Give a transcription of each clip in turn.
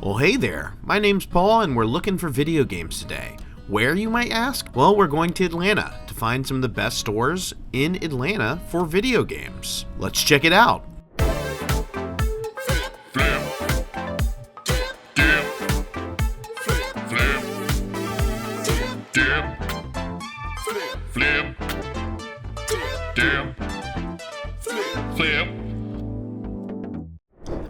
Well, hey there, my name's Paul and we're looking for video games today. Where, you might ask? Well, we're going to Atlanta to find some of the best stores in Atlanta for video games. Let's check it out.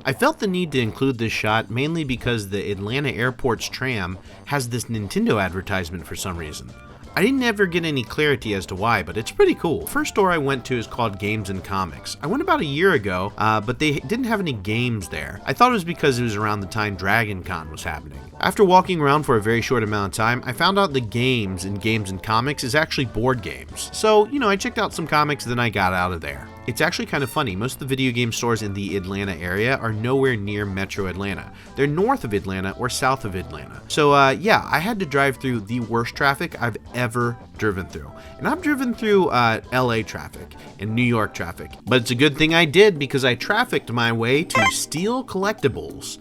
I felt the need to include this shot mainly because the Atlanta airport's tram has this Nintendo advertisement for some reason. I didn't ever get any clarity as to why, but it's pretty cool. First store I went to is called Games and Comics. I went about a year ago, but they didn't have any games there. I thought it was because it was around the time Dragon Con was happening. After walking around for a very short amount of time, I found out the games in Games and Comics is actually board games. So, I checked out some comics, then I got out of there. It's actually kind of funny. Most of the video game stores in the Atlanta area are nowhere near Metro Atlanta. They're north of Atlanta or south of Atlanta. So yeah, I had to drive through the worst traffic I've ever driven through. And I've driven through LA traffic and New York traffic. But it's a good thing I did because I trafficked my way to Steel Collectibles.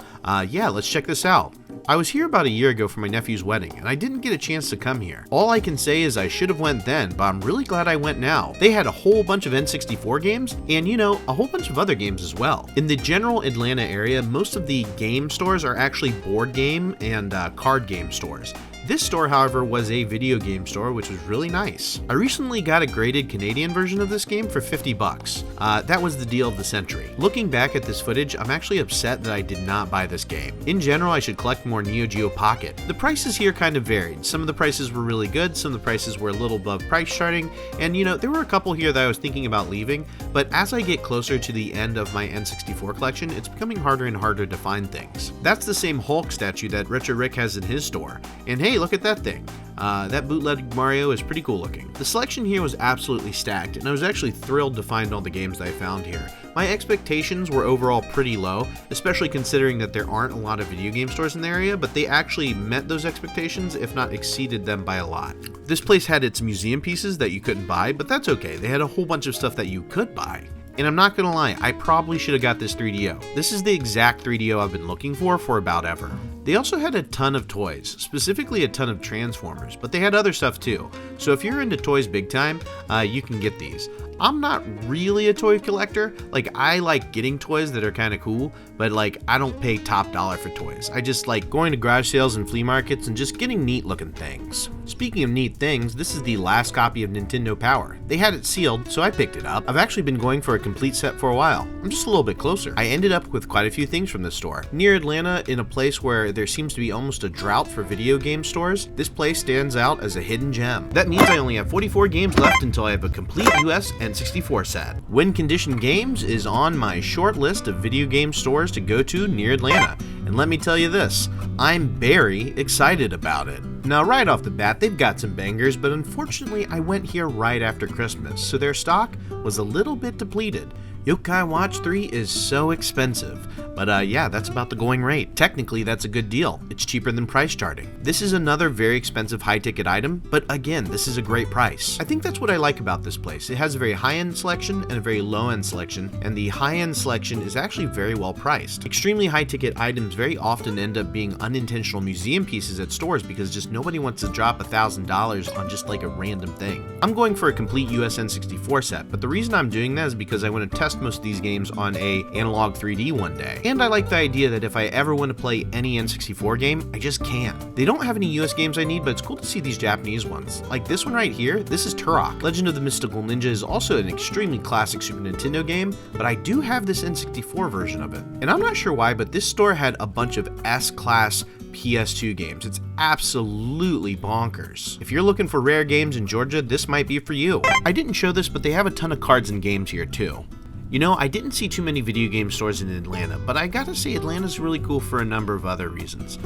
Yeah, let's check this out. I was here about a year ago for my nephew's wedding, and I didn't get a chance to come here. All I can say is I should have went then, but I'm really glad I went now. They had a whole bunch of N64 games, and a whole bunch of other games as well. In the general Atlanta area, most of the game stores are actually board game and card game stores. This store, however, was a video game store, which was really nice. I recently got a graded Canadian version of this game for $50. That was the deal of the century. Looking back at this footage, I'm actually upset that I did not buy this game. In general, I should collect more Neo Geo Pocket. The prices here kind of varied. Some of the prices were really good, some of the prices were a little above price charting, and there were a couple here that I was thinking about leaving, but as I get closer to the end of my N64 collection, it's becoming harder and harder to find things. That's the same Hulk statue that Retro Rick has in his store, and hey, look at that thing. That bootleg Mario is pretty cool looking. The selection here was absolutely stacked, and I was actually thrilled to find all the games that I found here. My expectations were overall pretty low, especially considering that there aren't a lot of video game stores in the area, but they actually met those expectations, if not exceeded them by a lot. This place had its museum pieces that you couldn't buy, but that's okay. They had a whole bunch of stuff that you could buy. And I'm not gonna lie, I probably should have got this 3DO. This is the exact 3DO I've been looking for about ever. They also had a ton of toys, specifically a ton of Transformers, but they had other stuff too. So if you're into toys big time, you can get these. I'm not really a toy collector. I like getting toys that are kind of cool, but I don't pay top dollar for toys. I just like going to garage sales and flea markets and just getting neat looking things. Speaking of neat things, this is the last copy of Nintendo Power. They had it sealed, so I picked it up. I've actually been going for a complete set for a while. I'm just a little bit closer. I ended up with quite a few things from this store. Near Atlanta, in a place where there seems to be almost a drought for video game stores, this place stands out as a hidden gem. That means I only have 44 games left until I have a complete US N64 set. Win Condition Games is on my short list of video game stores to go to near Atlanta. And let me tell you this, I'm very excited about it. Now right off the bat, they've got some bangers, but unfortunately I went here right after Christmas, so their stock was a little bit depleted. Yokai Watch 3 is so expensive, but yeah, that's about the going rate. Technically, that's a good deal. It's cheaper than price charting. This is another very expensive high-ticket item, but again, this is a great price. I think that's what I like about this place. It has a very high-end selection and a very low-end selection, and the high-end selection is actually very well priced. Extremely high-ticket items very often end up being unintentional museum pieces at stores because just nobody wants to drop $1,000 on just like a random thing. I'm going for a complete US N64 set, but the reason I'm doing that is because I want to test most of these games on a analog 3D one day. And I like the idea that if I ever want to play any N64 game, I just can. They don't have any US games I need, but it's cool to see these Japanese ones. Like this one right here, this is Turok. Legend of the Mystical Ninja is also an extremely classic Super Nintendo game, but I do have this N64 version of it. And I'm not sure why, but this store had a bunch of S-Class PS2 games. It's absolutely bonkers. If you're looking for rare games in Georgia, this might be for you. I didn't show this, but they have a ton of cards and games here too. I didn't see too many video game stores in Atlanta, but I gotta say Atlanta's really cool for a number of other reasons.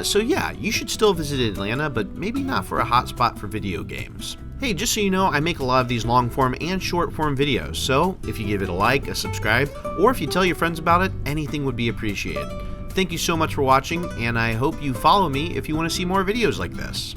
So yeah, you should still visit Atlanta, but maybe not for a hotspot for video games. Hey, just so you know, I make a lot of these long form and short form videos, so if you give it a like, a subscribe, or if you tell your friends about it, anything would be appreciated. Thank you so much for watching, and I hope you follow me if you want to see more videos like this.